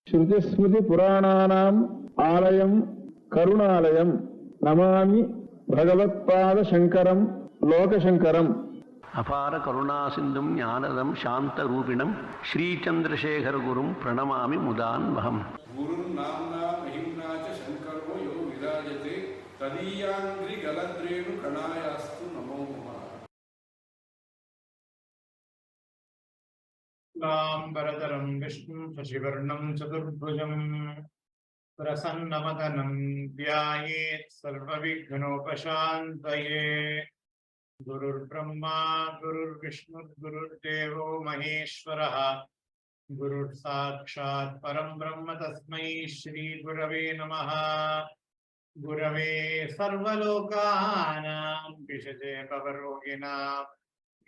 Shrutismriti Purananam Alayam Karunalayam Namami Bhagavatpada Shankaram Loka Shankaram. Apara Karuna Sindhum Jnanadam Shanta Rupinam Shri Chandrasekhara Gurum Pranamami Mudan Vaham. Gurun Namna Mahimna Cha Shankaro Yo Virajate Tadiyandri Galadrenu Kanayastu Namo Namaha. Lam Bharadaram Vishnu Shashivarnam Chaturbhujam Prasannamadhanam Vyayet Sarvavighnopashantaye. Gurur Brahma, Gurur Vishnu, Gurur Devo Maheshwaraha, Gurur Sakshat Param Brahma Tasmai Shri Gurave Namaha. Gurave Sarvalokanam Vishate Pavarogina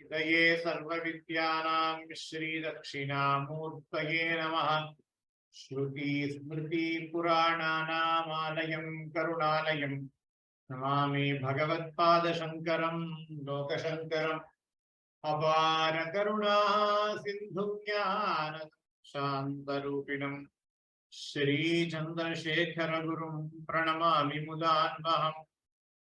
Hitaye Sarvavidyanam Shri Dakshinamurtaye Namaha. Shruti Smriti Purananam Alayam Karunalayam Namami Bhagavatpada Shankaram Loka Shankaram. Apara Karuna Sindhu Jnana Shantarupinam Shri Chandrasekhara Gurum Pranamami Mudan Vaham.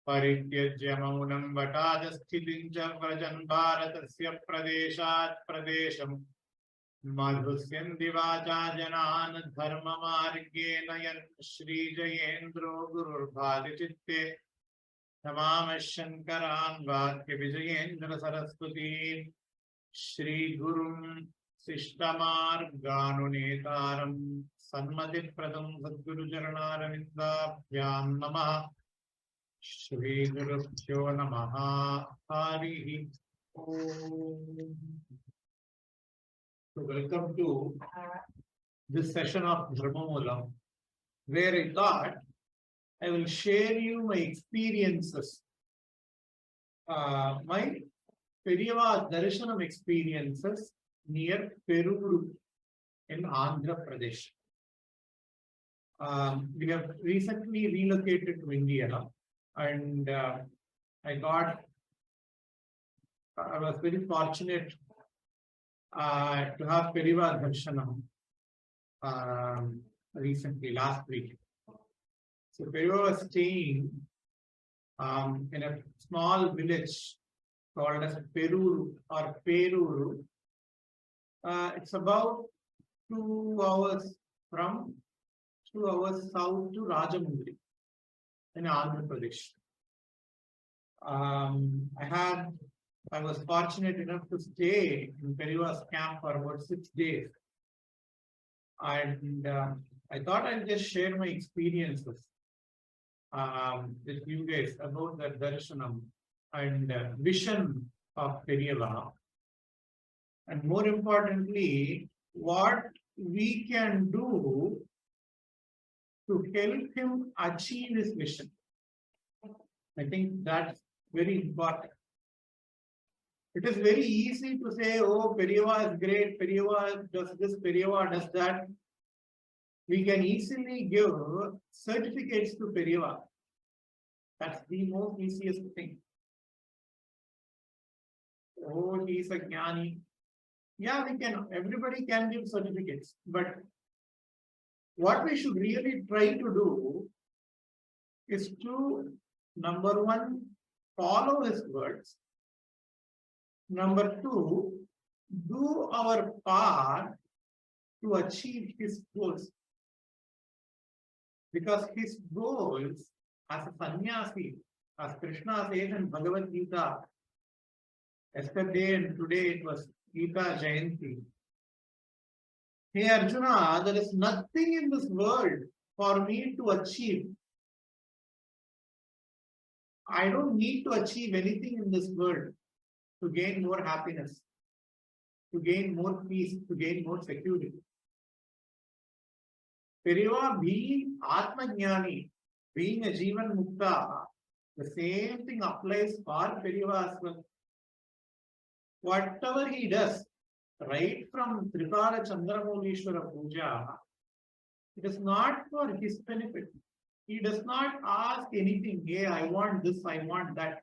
Parityajya Moolam Vatadasthitincha Vrajan Bharatasya Pradeshat Pradesham Madhusyan Divacha Janan Dharma Marge Nayan Shri Jayendro Gurur Bhadichitte Tamam Shankaran Vakya Vijayendra Saraswati Shri Gurum Sishtamar Ganunetaram Sanmati Pradam Sadguru Jaranaravinda Vyam Namaha Shri Guru Pyo Namaha Harihi Om. So welcome to this session of Dharma Moolam, where I thought I will share you my experiences, my Periyava Darshanam experiences near Peruru in Andhra Pradesh. We have recently relocated to India, and I was very fortunate to have Periyava Darshanam recently, last week. So Periyava was staying in a small village called as Peruru or Peruru. It's about 2 hours south to Rajamundry in Andhra Pradesh. I was fortunate enough to stay in Periyava's camp for about 6 days. And I thought I'll just share my experiences with you guys about the darshanam and vision of Periyava. And more importantly, what we can do to help him achieve his vision. I think that's very important. It is very easy to say, oh, Periyava is great, Periyava does this, Periyava does that. We can easily give certificates to Periyava. That's the most easiest thing. Oh, he is a jnani. Yeah, everybody can give certificates. But what we should really try to do is to, number one, follow his words. Number two, do our part to achieve his goals. Because his goals as a sannyasi, as Krishna says in Bhagavad Gita, yesterday and today it was Gita Jayanti. Hey Arjuna, there is nothing in this world for me to achieve. I don't need to achieve anything in this world to gain more happiness, to gain more peace, to gain more security. Periyava being Atma Jnani, being a Jivan Mukta, the same thing applies for Periyava as well. Whatever he does, right from Tripala Chandramoulishwara Puja, it is not for his benefit. He does not ask anything, hey, I want this, I want that.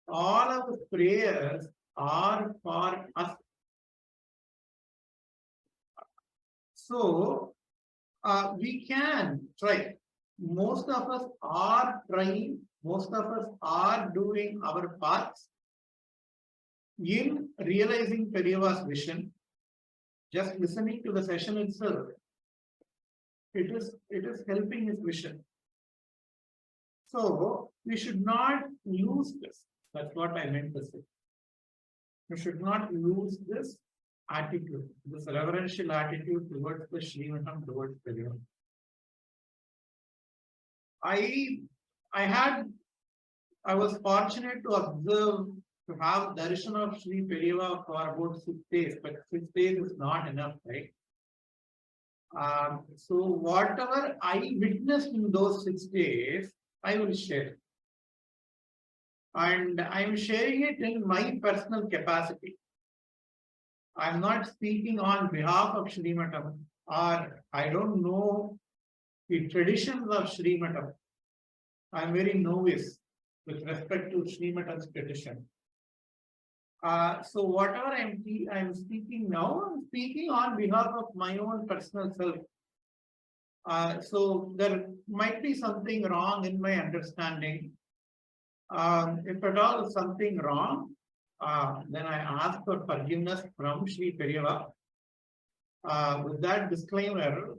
All of the prayers are for us. So we can try. Most of us are trying, most of us are doing our parts in realizing Periyava's vision. Just listening to the session itself, it is helping his vision. So we should not lose this. That's what I meant to say. We should not lose this attitude, this reverential attitude towards the Srimatam, towards Periyava. I was fortunate to observe, to have darshan of Sri Periyava for about 6 days, but 6 days is not enough, right? So whatever I witnessed in those 6 days, I will share. And I am sharing it in my personal capacity. I am not speaking on behalf of Srimatam, or I don't know the traditions of Srimatam. I am very novice with respect to Srimatam's tradition. So whatever I am speaking now, I am speaking on behalf of my own personal self. So there might be something wrong in my understanding. If at all is something wrong, then I ask for forgiveness from Sri Periyava. With that disclaimer,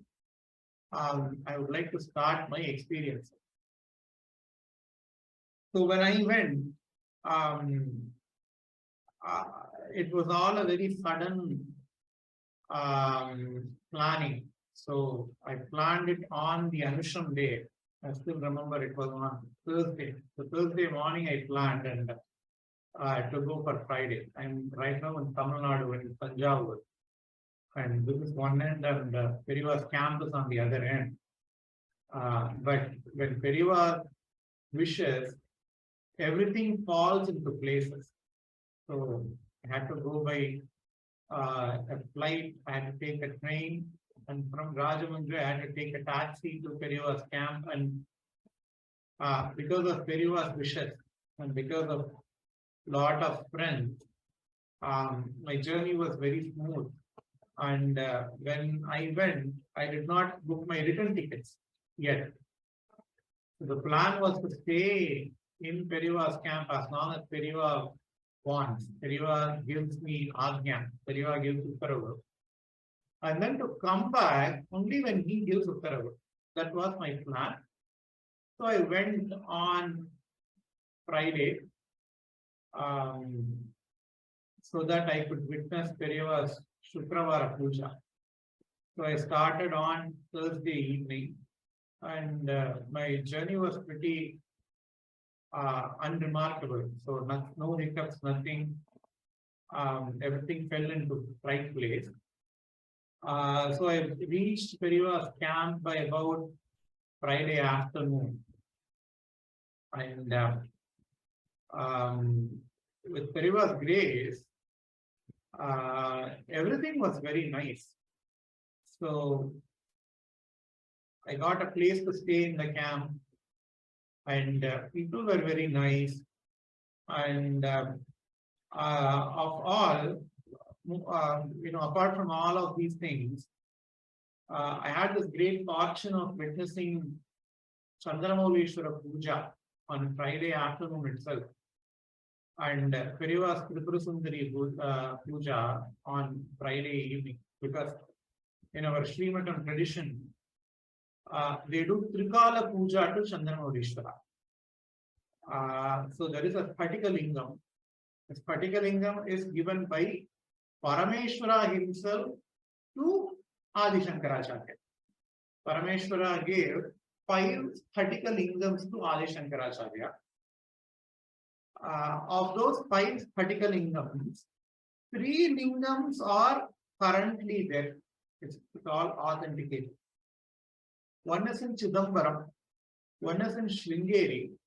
I would like to start my experience. So when I went, it was all a very sudden planning. So I planned it on the Anusham day. I still remember it was on Thursday. So Thursday morning I planned and to go for Friday. I'm right now in Tamil Nadu in Punjab. And this is one end and Periyava's camp is on the other end. But when Periyava wishes, everything falls into places. So I had to go by a flight, I had to take a train, and from Rajamundry I had to take a taxi to Periyava's camp. And because of Periyava's wishes and because of lot of friends, my journey was very smooth. And when I went, I did not book my return tickets yet. So the plan was to stay in Periyava's camp as long as Periyava wants. Periyava gives me Ajna, Periyava gives Uttaravu. And then to come back only when he gives Uttaravu. That was my plan. So I went on Friday so that I could witness Periyava's Shukravara Puja. So I started on Thursday evening, and my journey was pretty unremarkable. So no hiccups, nothing. Everything fell into right place. So I reached Periyava's camp by about Friday afternoon. And with Periyava's grace, everything was very nice. So I got a place to stay in the camp, and people were very nice. And of all, apart from all of these things, I had this great fortune of witnessing Chandramaulishwara Puja on Friday afternoon itself, and Periyava's Tripura Sundari Puja on Friday evening, because in our Srimatam tradition, they do Trikala Puja to Chandramaulishwara. So there is a Spatika Lingam. The Spatika Lingam is given by Parameshwara himself to Adi Shankaracharya. Parameshwara gave 5 Spatika Lingams to Adi Shankaracharya. Of those 5 Spatika Lingams, 3 Lingams are currently there. It's all authenticated. One is in Chidambaram, one is in Sringeri,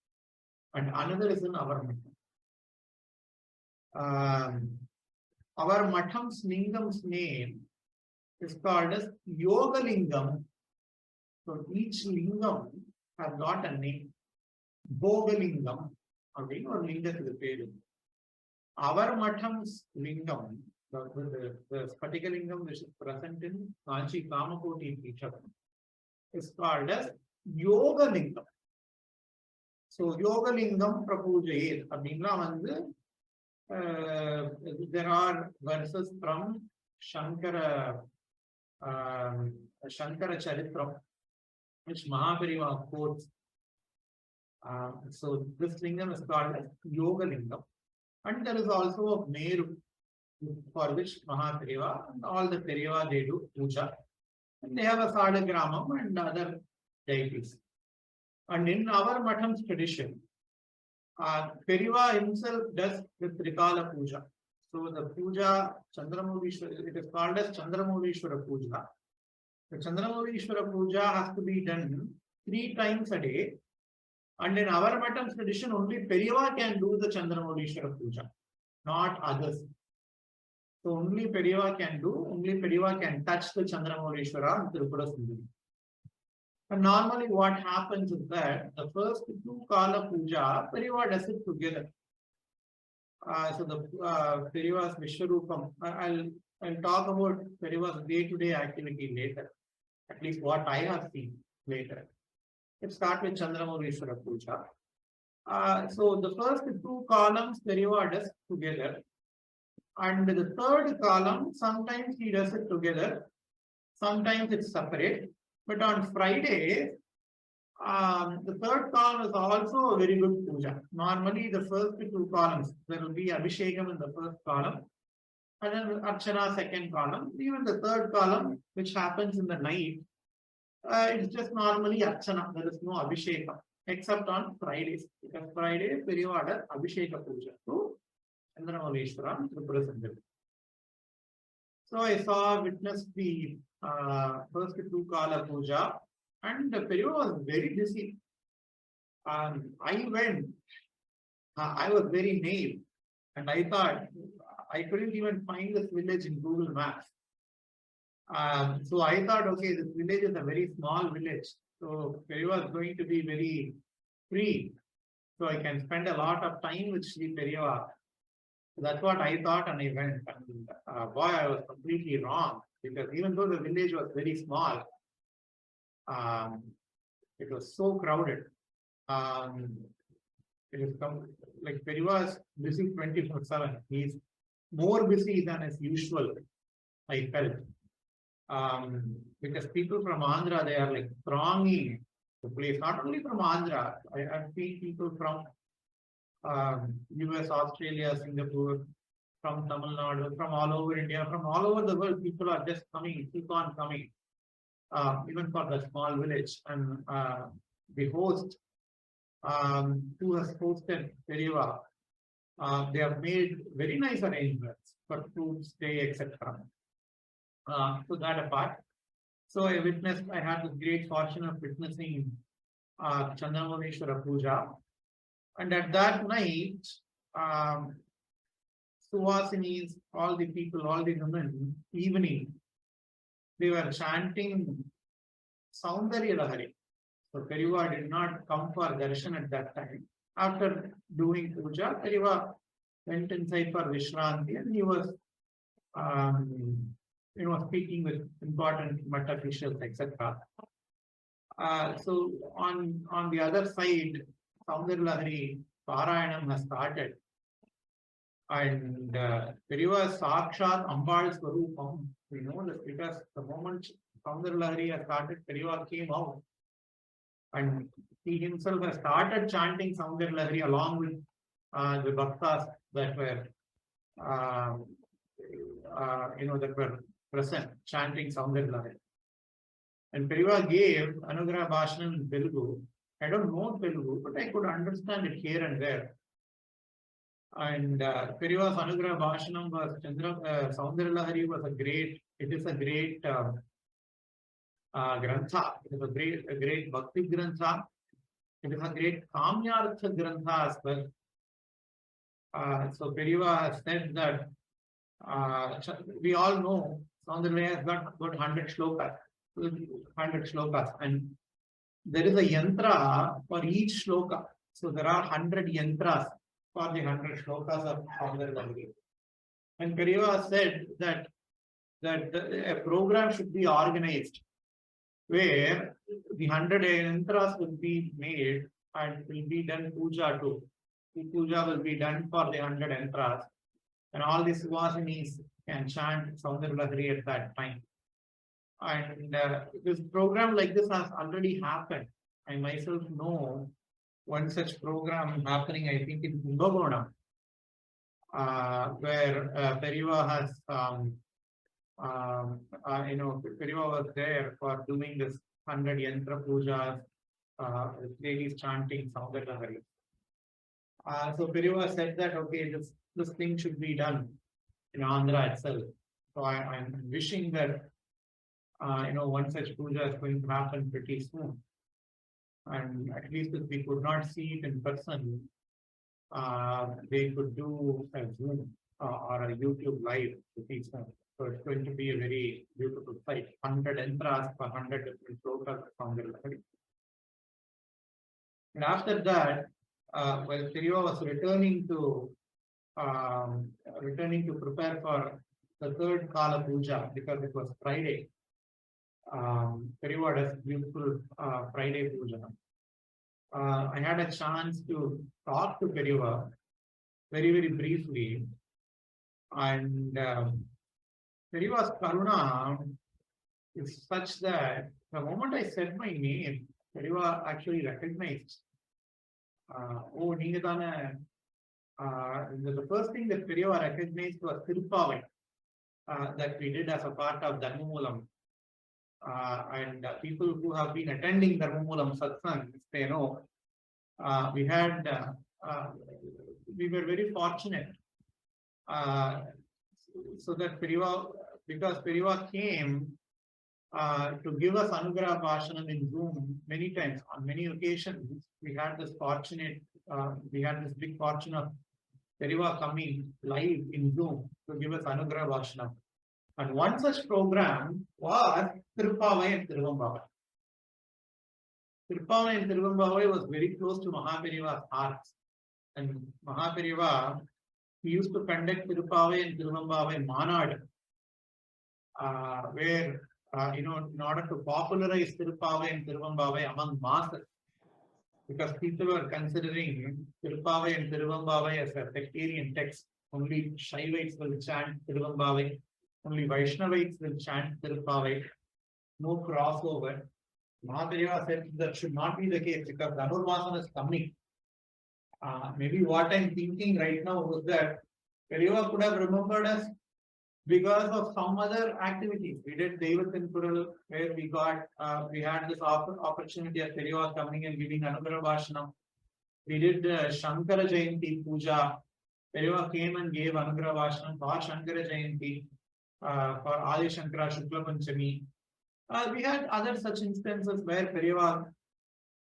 and another is in our Matham. Our Matham's Lingam's name is called as Yoga Lingam. So each Lingam has got a name. Bhoga Lingam, or Linga to the parent. Our Matham's Lingam the Spatikalingam which is present in Kanchi Kamakoti Peetham is called as Yoga Lingam. So Yoga Lingam Prapujayet. There are verses from Shankara Charitram which Mahaperiyava quotes. So this lingam is called as Yoga Lingam. And there is also a Meru for which Mahaperiyava and all the Periyava they do puja. And they have a Sadagramam and other deities. And in our Matham's tradition, Periyava himself does the Trikala puja. So the puja, it is called as Chandramurishwara puja. The Chandramurishwara puja has to be done 3 times a day. And in our Matham's tradition, only Periyava can do the Chandramurishwara puja, not others. So only Periyava can do, only Periyava can touch the Chandramurishwara and Tripura Sundari. And normally what happens is that the first 2 Kala puja, Periyava does it together. So the Periyava's Vishwarupam, I'll talk about Periyava's day-to-day activity later, at least what I have seen later. Let's start with Chandramurishwara puja. So the first 2 columns Periyava does together. And the 3rd column, sometimes he does it together, sometimes it's separate. But on Friday, the 3rd column is also a very good puja. Normally, the first 2 columns, there will be Abhishekam in the 1st column, and then Archana 2nd column. Even the 3rd column, which happens in the night, it's just normally Archana. There is no Abhishekam, except on Fridays. Because Friday, Periyava does Abhisheka puja to Chandramurishwara and Tripura Sundari. So I witnessed the first 2 Kala puja, and Periyava was very busy. I went, I was very naive, and I thought I couldn't even find this village in Google Maps. So I thought, okay, this village is a very small village, so Periyava is going to be very free, so I can spend a lot of time with Sri Periyava. That's what I thought, and I went. And boy, I was completely wrong, because even though the village was very small, it was so crowded. It is like Periyava is busy 24/7. He's more busy than as usual, I felt. Because people from Andhra, they are like thronging the place. Not only from Andhra, I've seen people from US, Australia, Singapore, from Tamil Nadu, from all over India, from all over the world. People are just coming, keep on coming, even for the small village. And the host, who has hosted Periyava, they have made very nice arrangements for food, stay, etc. So that apart. So I had the great fortune of witnessing Chandramurishwara puja. And at that night, Suvasinis, all the people, all the women, evening, they were chanting Saundarya Lahari. So Periyava did not come for darshan at that time. After doing puja, Periyava went inside for Vishranti, and he was speaking with important Math officials, etc. So on the other side, Saundarya Lahari Parayanam has started. And Periyava Sakshat Ambal Swarupam, we know that because the moment Saundarya Lahari has started, Periyava came out. And he himself has started chanting Saundarya Lahari along with the bhaktas that were, that were present, chanting Saundarya Lahari. And Periyava gave Anugraha Bhashanam in Telugu. I don't know Telugu, but I could understand it here and there. And Periyava's Anugraha Bhashanam was Saundarya Lahari was a great grantha. It is a great bhakti grantha. It is a great kamyartha grantha as well. So Periyava has said that we all know Saundarya has got 100 slokas, and there is a yantra for each shloka. So there are 100 yantras for the 100 shlokas of Saundarya Lahari. And Periyava said that a program should be organized where the 100 yantras will be made and will be done puja to. The puja will be done for the 100 yantras, and all the Suvasinis can chant Saundarya at that time. And this program like this has already happened. I myself know one such program happening, I think, in Kumbhakonam, where Periyava has, Periyava was there for doing this 100 yantra pujas, ladies chanting Saundarya. So Periyava said that, okay, this thing should be done in Andhra itself. So I'm wishing that, one such puja is going to happen pretty soon. And at least if we could not see it in person, they could do a Zoom or a YouTube live pretty soon. So it's going to be a very beautiful sight. 100 yantras for 100 different slokas from the Lahari. And after that, while Periyava was returning to prepare for the third Kala Puja, because it was Friday, Periyava does beautiful Friday Puja. I had a chance to talk to Periyava very, very briefly, and Periyava's Karuna is such that the moment I said my name, Periyava actually recognized. The first thing that Periyava recognized was Tirupavai that we did as a part of Dharma Moolam. And people who have been attending Dharma Moolam Satsang, they know we were very fortunate so that Periyava, because Periyava came to give us Anugrah Bhashanam in Zoom many times. On many occasions, we had this big fortune of Periyava coming live in Zoom to give us Anugrah Bhashanam. And one such program was Tirupavai and Tiruvambavai. Tirupavai and Tiruvambavai was very close to Mahaperiyava's hearts. And Mahaperiyava, he used to conduct Tirupavai and Tiruvambavai Manad, where, in order to popularize Tirupavai and Tiruvambavai among masses, because people were considering Tirupavai and Tiruvambavai as a sectarian text. Only Shaivites will chant Tiruvambavai. Only Vaishnavites will chant Tirupavai, no crossover. Mahaperiyava said that should not be the case because Dhanurmasana is coming. Maybe what I'm thinking right now was that Periyava could have remembered us because of some other activities. We did Devatinpural, where we had this opportunity of Periyava coming and giving Anugrah Bhashanam. We did Shankara Jayanti Puja. Periyava came and gave Anugrah Bhashanam for Shankara Jayanti. For Adi Shankara Shukla Panchami. We had other such instances where Periyava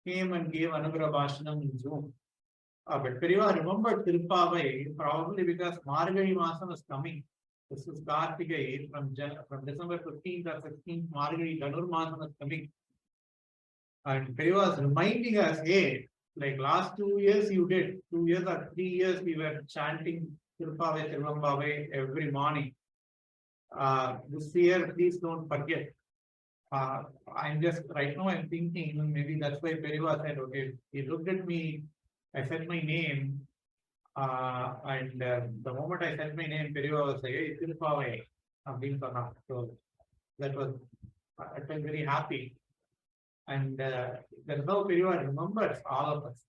came and gave Anugrah Bhashanam in Zoom. But Periyava remembered Tirupavai probably because Margazhi Masam was coming. This is Kartigai from December 15th or 16th, Margazhi Dhanur Masam was coming. And Periyava was reminding us, hey, like last 2 years you did, 2 years or 3 years we were chanting Tirupavai, Tiruvambavai every morning. This year, please don't forget. I'm thinking, maybe that's why Periyava said, okay, he looked at me, I said my name, and the moment I said my name, Periyava was like, hey, Tirupavai, I'm being enough. So that was, I felt very happy. And that's how Periyava remembers all of us.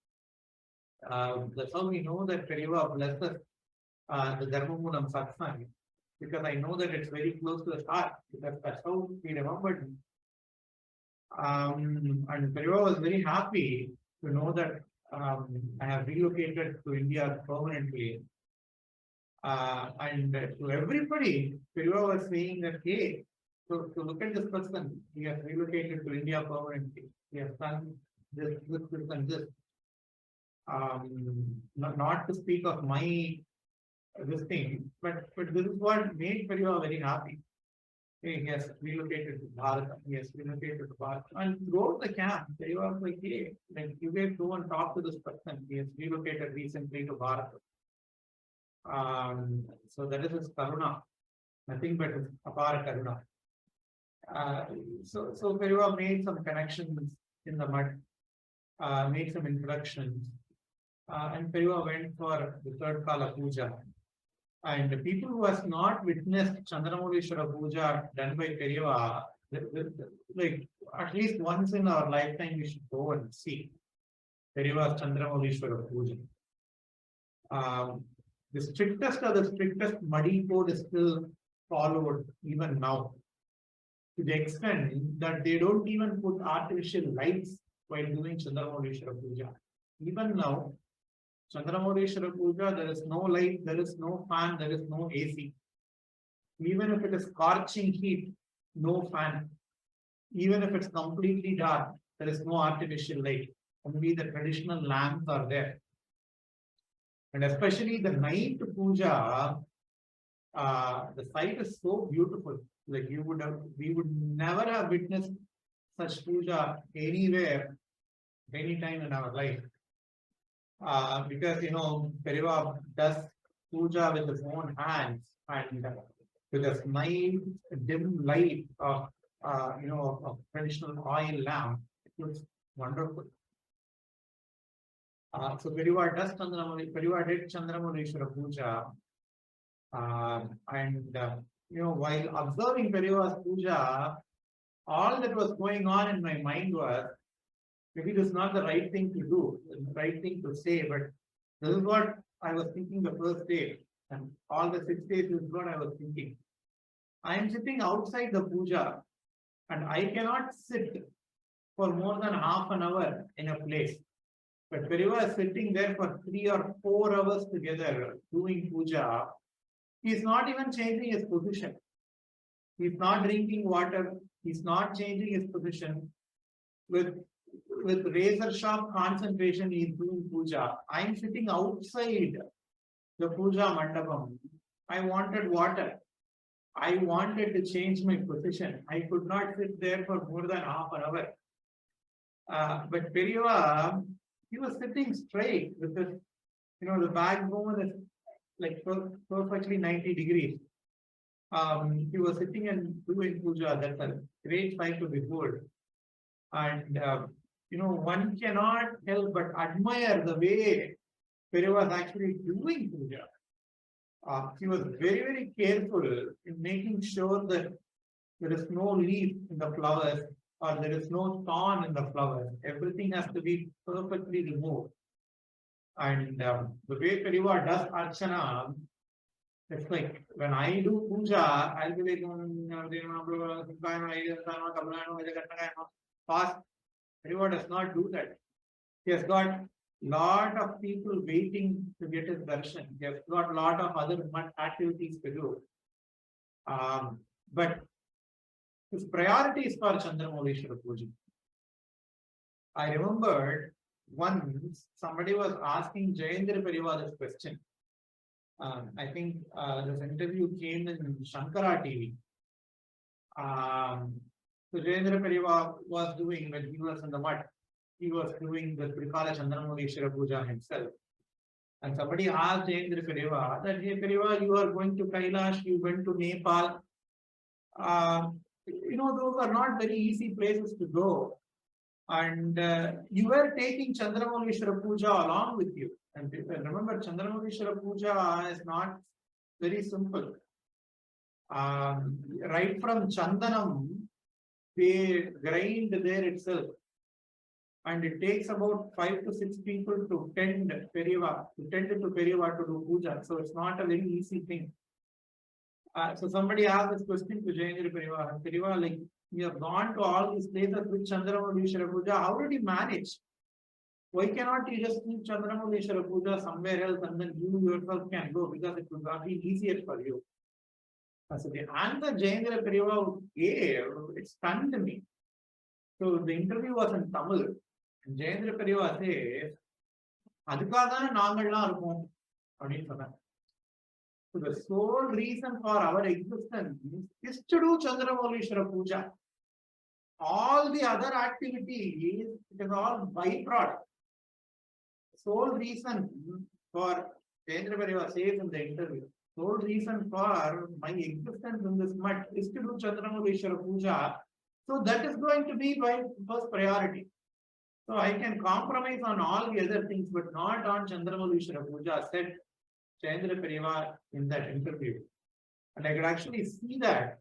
That's how we know that Periyava blesses the Dharma Moolam Satsang. Because I know that it's very close to the heart, because that's how he remembered me. And Periyava was very happy to know that I have relocated to India permanently. And to everybody, Periyava was saying that, hey, so look at this person, he has relocated to India permanently. He has done this, and this. Not to speak of my this thing, but this is what made Periyava very happy. He has relocated to Bharat. He has relocated to Bharat. And throughout the camp, Periyava was like, hey, you guys go and talk to this person. He has relocated recently to Bharat. So that is his karuna, nothing but his apara karuna. So Periyava made some connections in the mud, made some introductions, and Periyava went for the third kala puja. And the people who has not witnessed Chandramoulishwara puja done by Periyava, like at least once in our lifetime, we should go and see Periyava's Chandramoulishwara puja. The strictest of the strictest muddy code is still followed even now, to the extent that they don't even put artificial lights while doing Chandramoulishwara puja. Even now, Chandramoulishwara puja, there is no light, there is no fan, there is no AC. Even if it is scorching heat, no fan. Even if it's completely dark, there is no artificial light. Only the traditional lamps are there. And especially the night puja, the sight is so beautiful. Like we would never have witnessed such puja anywhere, anytime in our life. Because Periyava does puja with his own hands and with a nice dim light of of traditional oil lamp. It looks wonderful. So Periyava did Chandramoulishwara puja, and while observing Periyava's puja, all that was going on in my mind was, maybe this is not the right thing to do, the right thing to say, but this is what I was thinking the first day, and all the 6 days is what I was thinking. I am sitting outside the puja, and I cannot sit for more than half an hour in a place. But Periyava is sitting there for 3 or 4 hours together doing puja. He is not even changing his position. He is not drinking water. He is not changing his position. With razor sharp concentration, he is doing puja. I am sitting outside the puja mandapam. I wanted water. I wanted to change my position. I could not sit there for more than half an hour. But Periyava, he was sitting straight with this, the backbone is like perfectly 90 degrees. He was sitting and doing puja. That's a great sight to behold. And, one cannot help but admire the way Periyava was actually doing puja. He was very, very careful in making sure that there is no leaf in the flowers or there is no thorn in the flowers. Everything has to be perfectly removed. And the way Periyava does Archana, it's like when I do puja, I'll be like, fast. Periyava does not do that. He has got lot of people waiting to get his darshan. He has got a lot of other activities to do. But his priority is for Chandramoulishwara puja. I remembered once somebody was asking Jayendra Periyava this question. I think this interview came in Shankara TV. So Jayendra Periyava was doing, when he was in the mud, he was doing the Trikala Chandramoulishwara puja himself. And somebody asked Jayendra Periyava that, hey Periyava, you are going to Kailash, you went to Nepal. Those are not very easy places to go. And you were taking Chandramoulishwara puja along with you. And remember, Chandramoulishwara puja is not very simple. Right from Chandanam, they grind there itself. And it takes about 5 to 6 people to tend to Periyava to do puja. So it's not a very easy thing. So somebody asked this question to Jayendra Periyava. Periyava, like, you have gone to all these places with Chandramoulishwara puja. How did you manage? Why cannot you just keep Chandramoulishwara puja somewhere else and then you yourself can go, because it would be easier for you? So the answer Jayendra Periyava gave, it stunned me. So the interview was in Tamil. And Jayendra Periyava says, Adhikadana Nangalna Arupom. So the sole reason for our existence is to do Chandramoulishwara puja. All the other activities, it is all byproduct. The sole reason for Chandra Periyava says in the interview, the whole reason for my existence in this mutt is to do Chandramuleshwara Puja. So that is going to be my first priority. So I can compromise on all the other things, but not on Chandramuleshwara Puja, said Chandra Periyava in that interview. And I could actually see that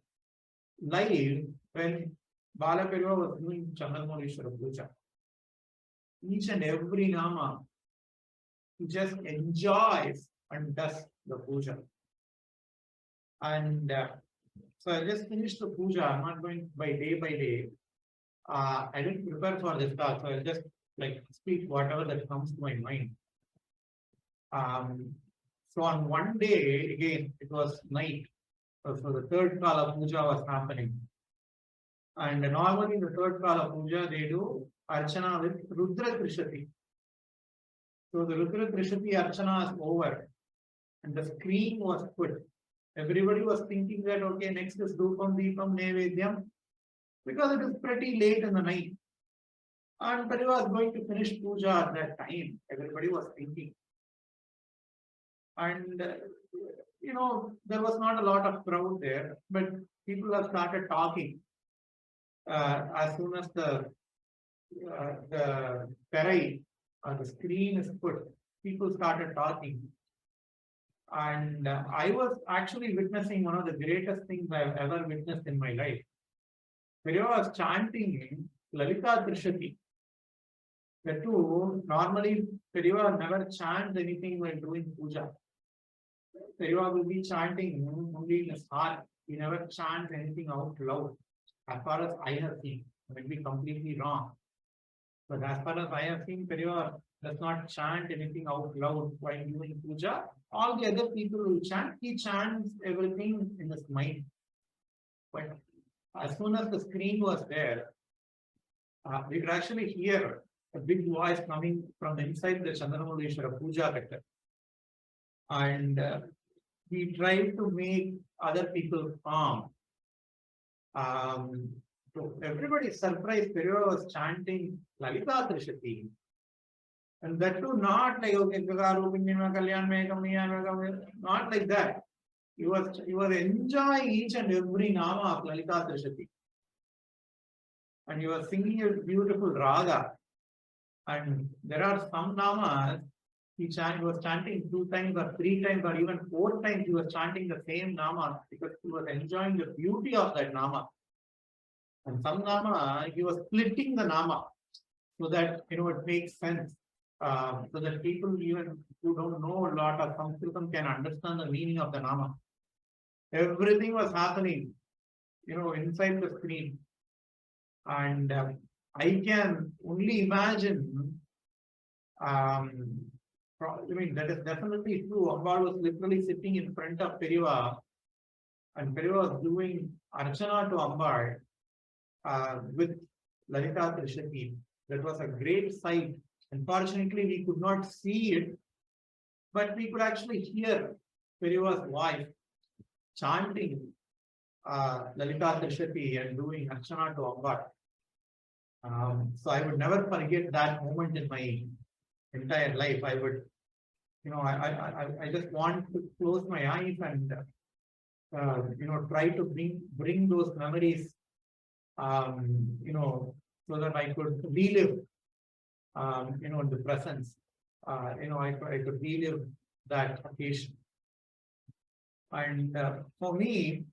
live when Bala Periyava was doing Chandramuleshwara Puja. Each and every Nama, he just enjoys and does the puja. And so I just finished the puja. I'm not going by day. I didn't prepare for this talk, so I'll just like speak whatever that comes to my mind. So on one day, again, it was night. So the third kala puja was happening. And normally the third kala puja, they do Archana with Rudra Trishati. So the Rudra Trishati Archana is over and the screen was put. Everybody was thinking that, okay, next is Dupam, Deepam, Nevedyam, because it is pretty late in the night. And Periyava was going to finish puja at that time. Everybody was thinking. And, there was not a lot of crowd there, but people have started talking. As soon as the perai, the screen is put, people started talking. And I was actually witnessing one of the greatest things I've ever witnessed in my life. Periyava was chanting Lalita Trishati. The two, normally Periyava never chants anything while doing puja. Periyava will be chanting only in his heart. He never chants anything out loud. As far as I have seen, I may be completely wrong. But as far as I have seen, Periyava does not chant anything out loud while doing puja. All the other people will chant. He chants everything in his mind. But as soon as the screen was there, we could actually hear a big voice coming from inside the Chandramuleshwara Puja Vector. And he tried to make other people calm. So everybody is surprised. Periyava was chanting Lalita Trishati. And that too, not like, okay, not like that. He was enjoying each and every nama of Lalita Trishati. And he was singing a beautiful raga. And there are some namas, he was chanting 2 times or 3 times or even 4 times. He was chanting the same nama because he was enjoying the beauty of that nama. And some nama, he was splitting the nama so that, it makes sense. So that people even who don't know a lot of Sanskritam can understand the meaning of the nama. Everything was happening, inside the screen. And I can only imagine, that is definitely true. Ambal was literally sitting in front of Periyava, and Periyava was doing Archana to Ambal with Lalita Trishati. That was a great sight. Unfortunately, we could not see it, but we could actually hear Periyava's wife chanting Lalita Trishati and doing Archana to Ambal. So I would never forget that moment in my entire life. I would, I just want to close my eyes and, try to bring those memories, so that I could relive, the presence. I could relive that occasion. And for me,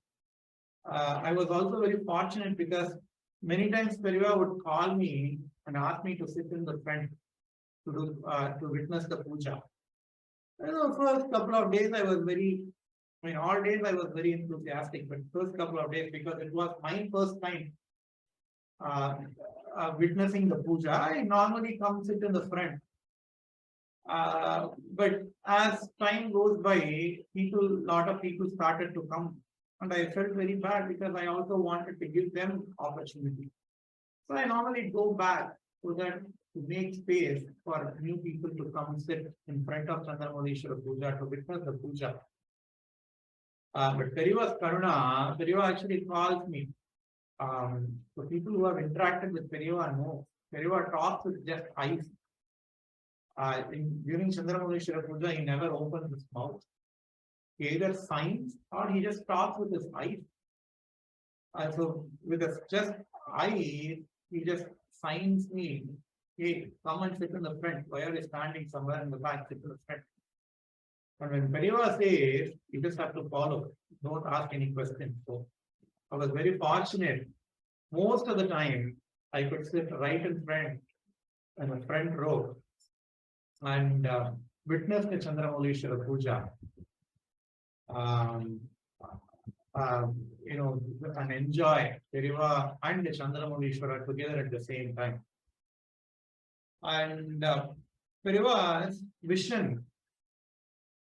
I was also very fortunate because many times Periyava would call me and ask me to sit in the front to witness the puja. First couple of days I was all days I was very enthusiastic, but first couple of days, because it was my first time witnessing the puja, I normally come sit in the front. But as time goes by, a lot of people started to come, and I felt very bad because I also wanted to give them opportunity. So I normally go back so that to make space for new people to come sit in front of Chandramuleshwara Puja to witness the puja. But Periyava's Karuna, Periyava actually calls me. So people who have interacted with Periyava know Periyava talks with just eyes. During Chandramukeshwara Puja, he never opens his mouth. He either signs or he just talks with his eyes. So with his just eyes, he just signs me, hey, come and sit in the front. Why are you standing somewhere in the back? Sit in the front. And when Periyava says, you just have to follow. Don't ask any questions. So I was very fortunate. Most of the time, I could sit right in front, in the front row, and witness the Chandramukeshwara Puja. And enjoy Periyava and the Chandramukeshwara together at the same time. And Periyava's vision.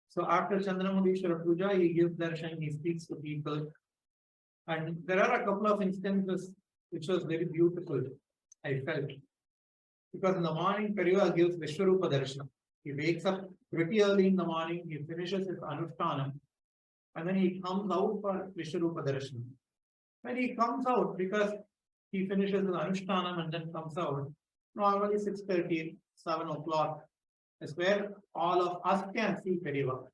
So after Chandramukeshwara Puja, he gives darshan, he speaks to people. And there are a couple of instances which was very beautiful, I felt. Because in the morning, Periyava gives Vishwarupa darshan. He wakes up pretty early in the morning, he finishes his Anushtanam, and then he comes out for Vishwarupa darshan. When he comes out, because he finishes his Anushtanam and then comes out, normally 6:30, 7 o'clock is where all of us can see Periyava.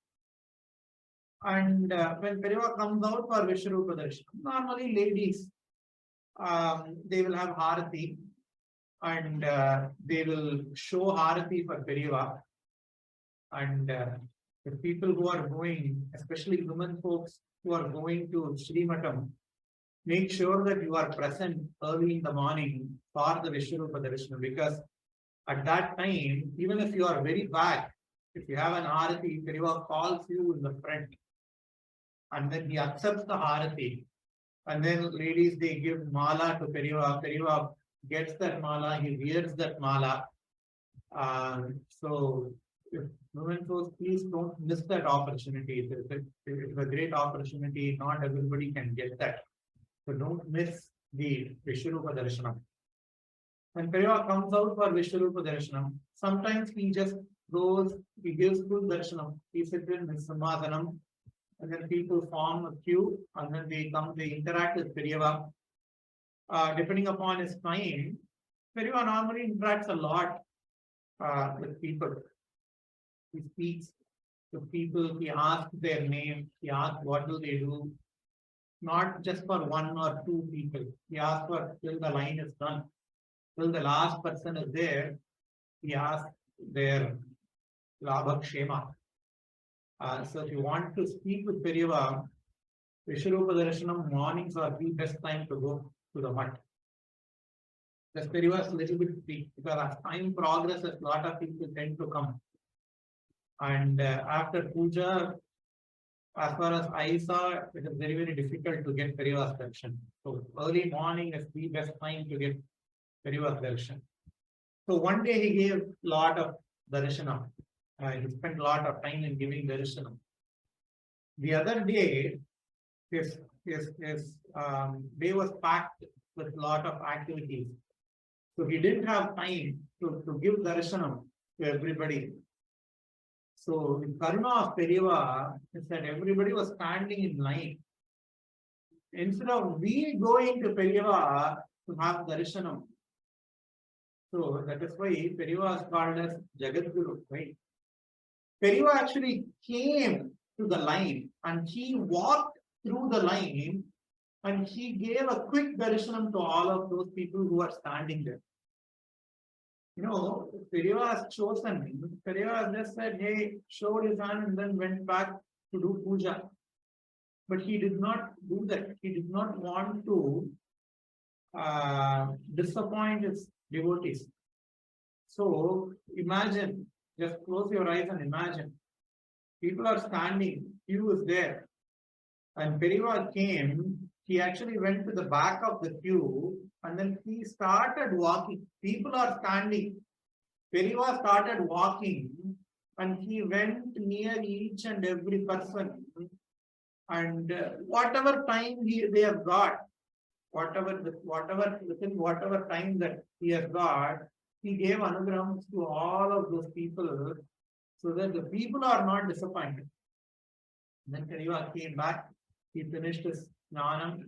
And when Periyava comes out for Vishwarupa darshan, normally ladies, they will have Harati and they will show Harati for Periyava. And the people who are going, especially women folks who are going to Srimatam, make sure that you are present early in the morning for the Vishwarupa darshan, because at that time, even if you are very back, if you have an Harati, Periyava calls you in the front, and then he accepts the Harati. And then ladies, they give mala to Periyava. Periyava gets that mala, he wears that mala. So if women folks, please don't miss that opportunity. It's a great opportunity. Not everybody can get that. So don't miss the Vishwarupa darshanam. When Periyava comes out for Vishwarupa darshanam, sometimes he just goes, he gives full darshanam. He sits in his Simhasanam, and then people form a queue, and then they come, they interact with Periyava. Depending upon his time, Periyava normally interacts a lot with people. He speaks to people, he asks their name, he asks what do they do. Not just for one or two people. He asks for till the line is done. Till the last person is there, he asks their Labha Kshema. So if you want to speak with Periyava, Vishwarupa darshanam mornings are the best time to go to the mutt. The Periyava is a little bit free, because as time progresses, a lot of people tend to come. And after puja, as far as I saw, it is very, very difficult to get Periyava's darshan. So early morning is the best time to get Periyava's darshan. So one day he gave a lot of darshanam. He spent a lot of time in giving darshanam. The other day, his day was packed with a lot of activities. So he didn't have time to give darshanam to everybody. So the karma of Periyava is that everybody was standing in line. Instead of we going to Periyava to have darshanam. So that is why Periyava is called as Jagadguru, right? Periyava actually came to the line and he walked through the line and he gave a quick darshanam to all of those people who are standing there. You know, Periyava has chosen. Periyava just said, hey, showed his hand and then went back to do puja. But he did not do that. He did not want to disappoint his devotees. So imagine, just close your eyes and imagine. People are standing, queue is there. And Periyava came, he actually went to the back of the queue and then he started walking. People are standing. Periyava started walking and he went near each and every person. And whatever time they have got, within whatever time that he has got, he gave anugrahams to all of those people so that the people are not disappointed. Then Periyava came back, he finished his snanam,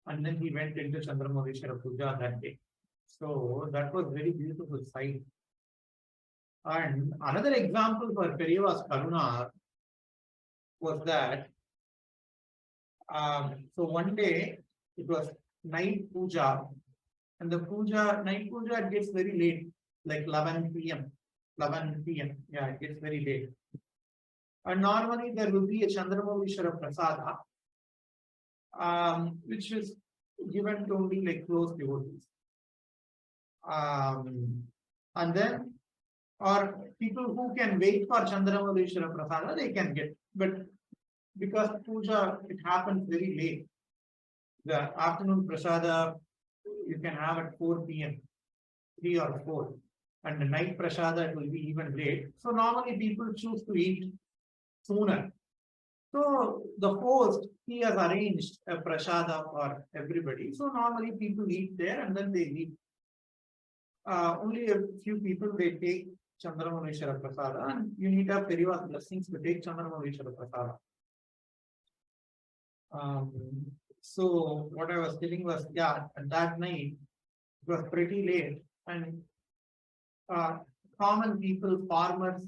and then he went into Chandramukeshwara Puja that day. So that was very beautiful sight. And another example for Periyava's Karuna was that, so one day it was night puja, and the night puja, it gets very late, like 11 p.m. 11 p.m. Yeah, it gets very late. And normally there will be a Chandramoulishwara Prasada, which is given to only like close devotees. And then, or people who can wait for Chandramoulishwara Prasada, they can get. But because puja, it happens very late. The afternoon prasada you can have at 4 p.m., 3 or 4. And the night prasada, it will be even late. So normally people choose to eat sooner. So the host, he has arranged a prasada for everybody. So normally people eat there and then they leave. Only a few people, they take Chandramoulishwara Prasada, and you need to have Periyava's blessings to take Chandramoulishwara Prasada. So what I was telling was, yeah, at that night, it was pretty late, and common people, farmers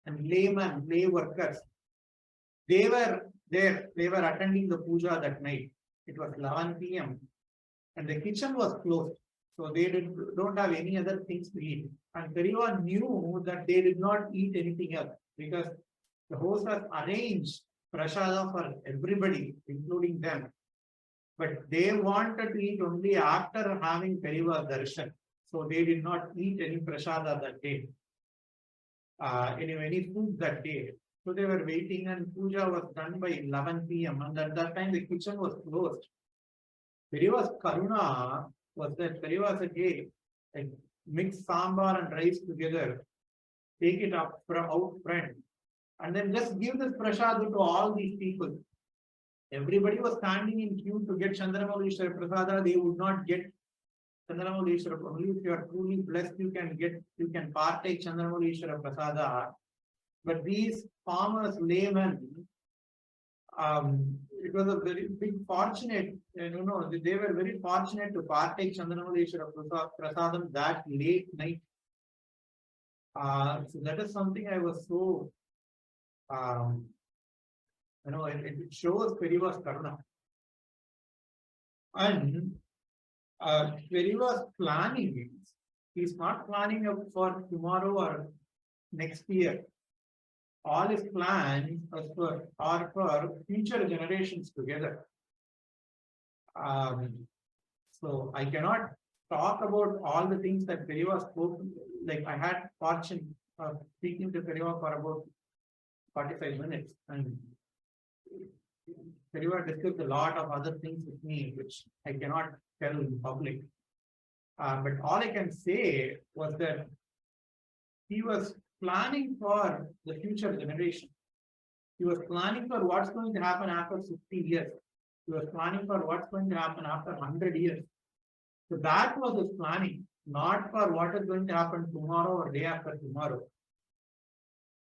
and laymen, lay workers, they were there, they were attending the puja that night. It was 11 p.m. and the kitchen was closed. So they don't have any other things to eat. And Periyava knew that they did not eat anything else because the host has arranged prasada for everybody, including them. But they wanted to eat only after having Periyava darshan. So they did not eat any prasada that day, any food that day. So they were waiting, and puja was done by 11 p.m. And at that time the kitchen was closed. Periyava's Karuna was that Periyava said, hey, like, mix sambar and rice together, take it up out front, and then just give this prasada to all these people. Everybody was standing in queue to get Chandramoulishwara Prasada. They would not get Chandramoulishwara. Only if you are truly blessed, you can partake Chandramoulishwara Prasada. But these farmers, laymen, it was a very big fortunate, they were very fortunate to partake Chandramoulishwara Prasadam that late night. So that is something I was so, it shows Periyava's Karuna. And Periyava's planning is, he's not planning for tomorrow or next year. All his plans are for future generations together. So I cannot talk about all the things that Periyava spoke. Like I had fortune of speaking to Periyava for about 45 minutes, and Periyava discussed a lot of other things with me, which I cannot tell in public. But all I can say was that he was planning for the future generation. He was planning for what's going to happen after 50 years. He was planning for what's going to happen after 100 years. So that was his planning, not for what is going to happen tomorrow or day after tomorrow.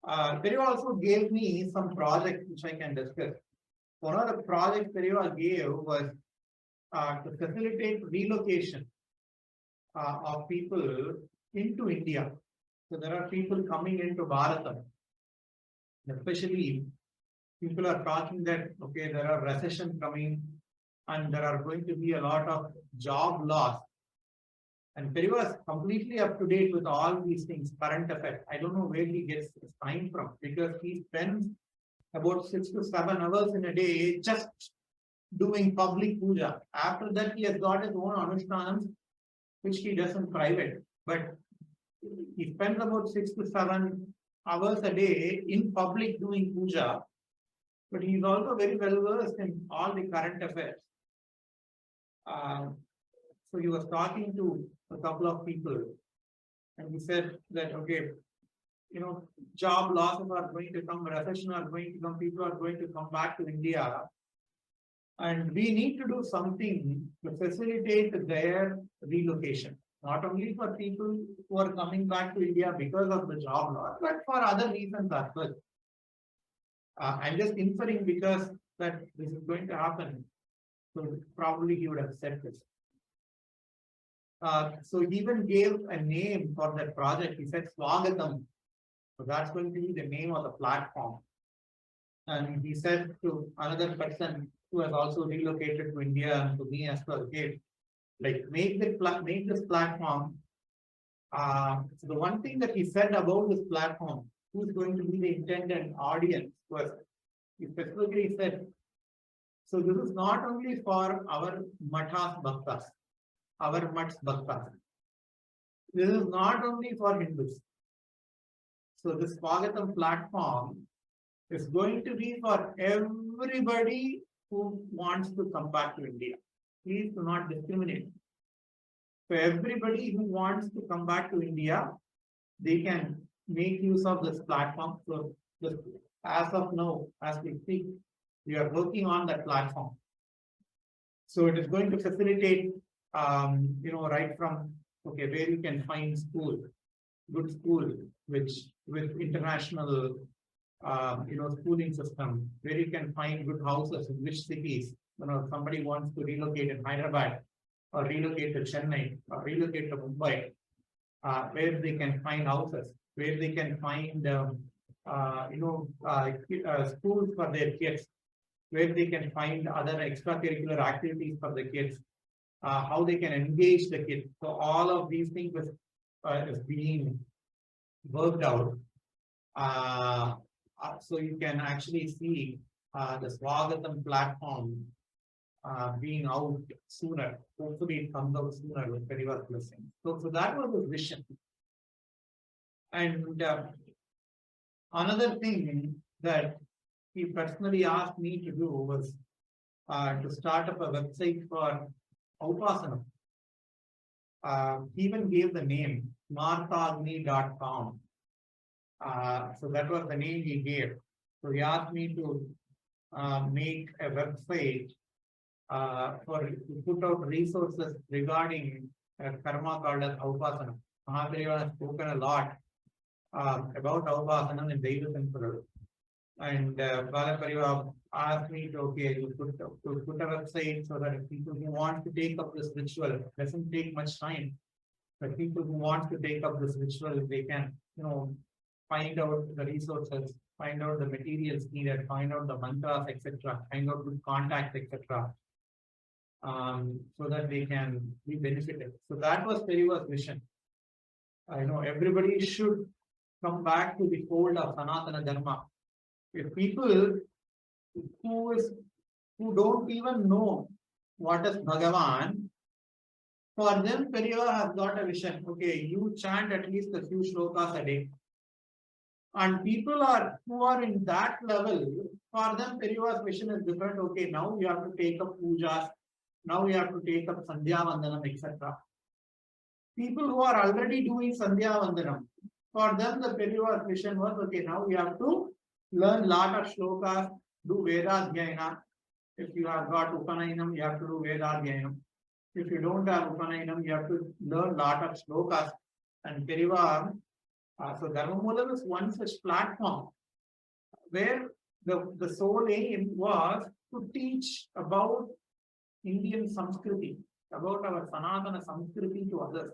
Periyava also gave me some projects which I can discuss. One of the projects Periyava gave was to facilitate relocation of people into India. So there are people coming into Bharata, especially people are talking that, okay, there are recession coming and there are going to be a lot of job loss. And Periyava is completely up to date with all these things, current affairs. I don't know where he gets his time from, because he spends about 6 to 7 hours in a day just doing public puja. After that, he has got his own anushthanams, which he does in private. But he spends about 6 to 7 hours a day in public doing puja, but he is also very well versed in all the current affairs. So he was talking to a couple of people, and he said that, okay, job losses are going to come, recession are going to come, people are going to come back to India, and we need to do something to facilitate their relocation. Not only for people who are coming back to India because of the job loss, but for other reasons as well. I'm just inferring because that this is going to happen. So probably he would have said this. So he even gave a name for that project. He said Swagatam. So that's going to be the name of the platform. And he said to another person who has also relocated to India and to me as well, okay, like make this platform. So the one thing that he said about this platform, who's going to be the intended audience, was he specifically said, so this is not only for our Mathas Bhaktas, our Mats Bhaktas. This is not only for Hindus. So this Swagatam platform is going to be for everybody who wants to come back to India. Please do not discriminate. For everybody who wants to come back to India, they can make use of this platform. So just as of now, as we speak, we are working on that platform. So it is going to facilitate, right from, okay, where you can find school, good school, which with international, schooling system, where you can find good houses in which cities. Somebody wants to relocate in Hyderabad or relocate to Chennai or relocate to Mumbai, where they can find houses, where they can find, schools for their kids, where they can find other extracurricular activities for the kids, how they can engage the kids. So all of these things is being worked out. So you can actually see the Swagatam platform being out sooner. Hopefully it comes out sooner with Periyava's blessing. So that was his vision. And another thing that he personally asked me to do was to start up a website for Upasana. He even gave the name marthagni.com. So that was the name he gave. So he asked me to make a website to put out resources regarding karma called as Upasana. Mahaperiyava has spoken a lot about Upasana in Daiva and Peruru. And Periyava asked me to, you put a website so that people who want to take up this ritual, it doesn't take much time, but people who want to take up this ritual, they can, find out the resources, find out the materials needed, find out the mantras, etc., find out good contacts, etc., so that they can be benefited. So that was Periyava's vision. I know everybody should come back to the fold of Sanatana Dharma. If people who don't even know what is Bhagavan, for them Periyava has got a vision. Okay, you chant at least a few shlokas a day. And people who are in that level, for them Periyava's vision is different. Okay, now you have to take up pujas, now you have to take up Sandhya Vandanam, etc. People who are already doing Sandhya Vandanam, for them the Periyava's vision was, okay, now you have to learn lot of shlokas, do Vedadhyayana. If you have got Upanayinam, you have to do Vedadhyayana. If you don't have Upanayinam, you have to learn lot of shlokas. And Periyava, so Dharma Moolam is one such platform where the sole aim was to teach about Indian Samskriti, about our Sanatana Samskriti to others.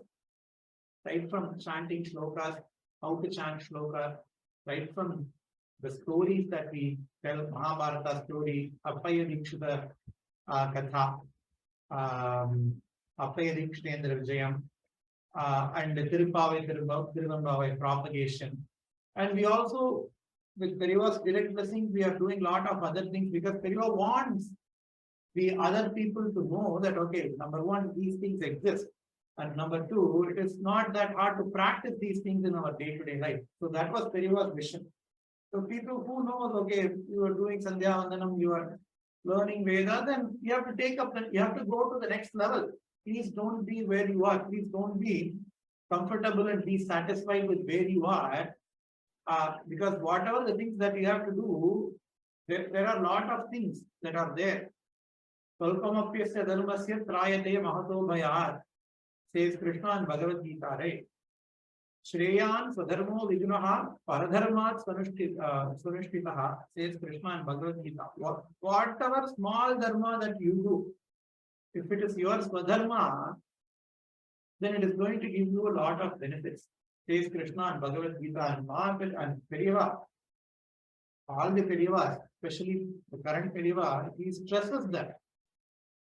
Right from chanting shlokas, how to chant shlokas, right from the stories that we tell, Mahabharata story, Appaya Dikshita Katha, Appaya Dikshitendra Vijayam, and Tirupavai propagation. And we also, with Periyava's direct blessing, we are doing a lot of other things because Periyava wants the other people to know that, okay, number one, these things exist. And number two, it is not that hard to practice these things in our day-to-day life. So that was Periyava's vision. So people who knows, okay, you are doing Sandhya Vandanam, you are learning Veda, then you have to you have to go to the next level. Please don't be where you are. Please don't be comfortable and be satisfied with where you are. Because whatever the things that you have to do, there are a lot of things that are there. Salpamapyasya dharmasya trayate mahato bhayat, says Krishna in Bhagavad Gita, right? Shreyan swadharmo vijunaha paradharmat sunushtitaha, says Krishna in Bhagavad Gita. Whatever small dharma that you do, if it is your swadharma, then it is going to give you a lot of benefits. Says Krishna and Bhagavad Gita and Mahaprabhu and Periyava. All the Periyavas, especially the current Periyava, he stresses that.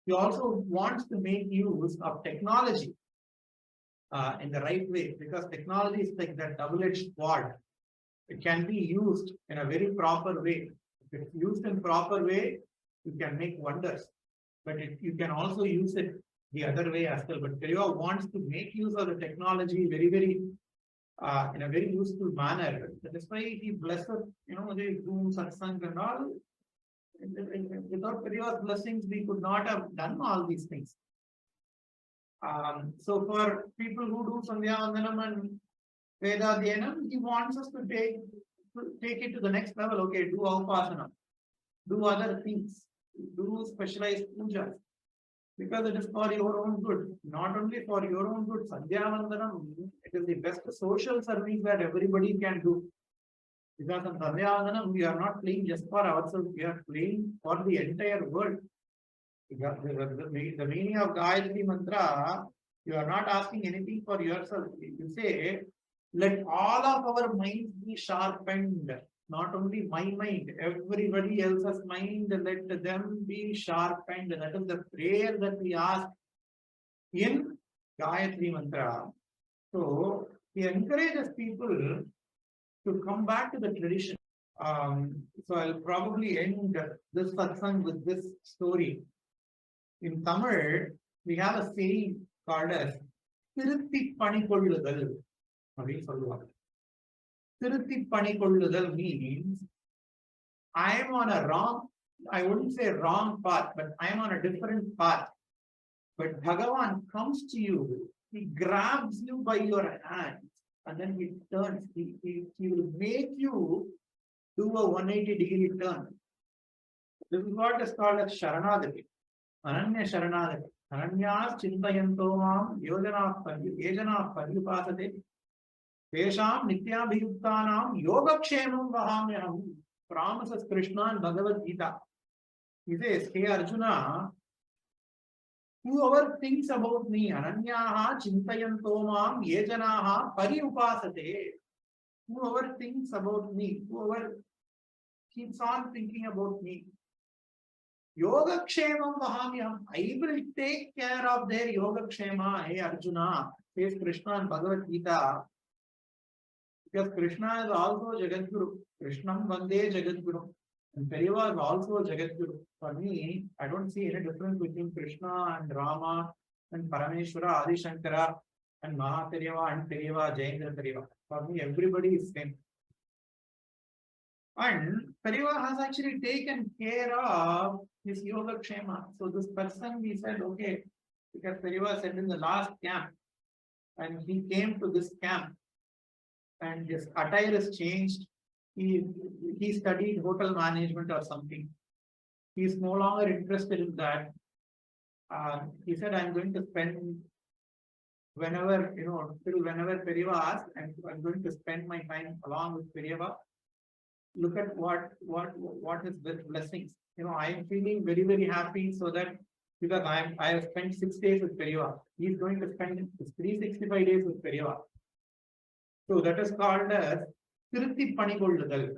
He also wants to make use of technology in the right way, because technology is like that double-edged sword. It can be used in a very proper way. If it's used in proper way, you can make wonders. But you can also use it the other way as well. But Periyava wants to make use of the technology very, very in a very useful manner. That is why he blesses, the Zoom, satsang and all. Without Periyava's blessings, we could not have done all these things. So for people who do Sandhya Vandanam and Veda Dhyanam, he wants us to take it to the next level. Okay, do Upasana, do other things, do specialized pujas, because it is for your own good, not only for your own good. Sandhya Vandanam, it is the best social service that everybody can do. Because in Sandhya Vandanam, we are not playing just for ourselves, we are playing for the entire world. The meaning of Gayatri Mantra, you are not asking anything for yourself. You say, let all of our minds be sharpened. Not only my mind, everybody else's mind, let them be sharpened. That is the prayer that we ask in Gayatri Mantra. So he encourages people to come back to the tradition. So I'll probably end this satsang with this story. In Tamil, we have a saying called as Tiruthi Panikolluthal. Tiruthi Panikolluthal means I am on a wrong, I wouldn't say wrong path, but I am on a different path. But Bhagavan comes to you, he grabs you by your hands, and then he turns, he will make you do a 180-degree turn. This is what is called as Sharanagati. Ananya Sharanagati. Ananyas Chintayanto Mam Yojana Paryupasate Tesham Nityabhiyuktanam Yogakshemam Vahamyaham. Promises Krishna and Bhagavad Gita. He says, hey Arjuna, whoever thinks about me, Ananyaha Chintayanto Mam Yejanaha Paryupasate. Whoever thinks about me, whoever keeps on thinking about me, Yogakshemam Vahamyam, I will take care of their Yogakshema, hey Arjuna, says Krishna and Bhagavad Gita. Because Krishna is also Jagadguru. Krishnam Vande Jagadguru. And Periyava is also Jagadguru. For me, I don't see any difference between Krishna and Rama and Parameshwara, Adi Shankara and Mahaperiyava and Periyava, Jayendra Periyava. For me, everybody is same. And Periyava has actually taken care of his Yogakshema. So this person, we said, okay, because Periyava said in the last camp, and he came to this camp, and his attire is changed. He studied hotel management or something. He is no longer interested in that. He said, I'm going to spend whenever, till whenever Periyava asks, I'm going to spend my time along with Periyava. Look at what is the blessings. I am feeling very, very happy so that because I have spent 6 days with Periyava. He is going to spend 365 days with Periyava. So that is called as Tiruthi Panikolluthal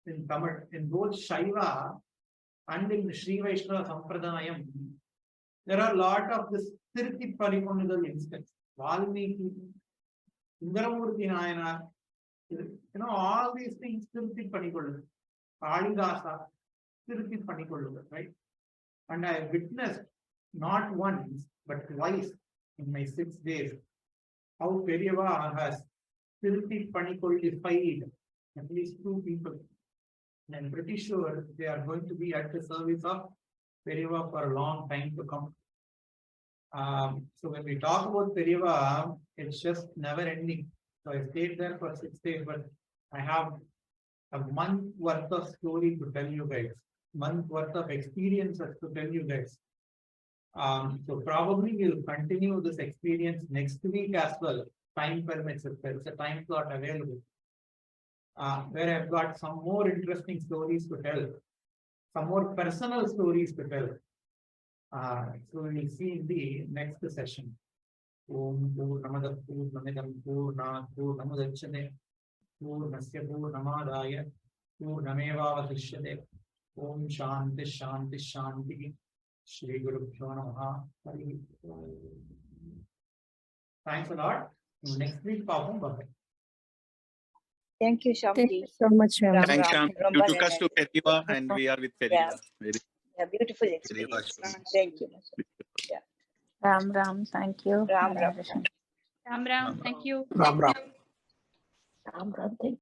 in Tamil. In both Shaiva and in Sri Vaishnava Sampradayam, there are a lot of this Tiruthi Panikolluthal instance. Valmiki, Indaramurti Nayana, all these things, Tiruthi Panikolluthal. Kalidasa, Tiruthi Panikolluthal, right? And I have witnessed not once, but twice in my 6 days, how Periyava has Tiruthi Panikollified at least 2 people. And I'm pretty sure they are going to be at the service of Periyava for a long time to come. So when we talk about Periyava, it's just never ending. So I stayed there for 6 days, but I have a month worth of story to tell you guys, month worth of experiences to tell you guys. So probably we'll continue this experience next week as well. Time permits, if there is a time slot available, where I've got some more interesting stories to tell, some more personal stories to tell. So we will see in the next session. Om Purnamada Purnamidam Purnat Purnamudachyate Purnasya Purnamadaya Purnamevavasishyate. Om Shanti Shanti Shanti. Shri Guru Bhyo Namaha. Hari Om. Thanks a lot. Next week, Papa. Bye. Thank you, Thank Shyamji. you so much, ma'am. Ram Thanks, Ram. Shyam. You took us to Periva and we are with Yeah, Periva. Very yeah, beautiful Periva experience. story. Thank you. Yeah. Ram Ram. Thank you. Ram Ram. Ram Ram Ram. Thank you. Ram. Thank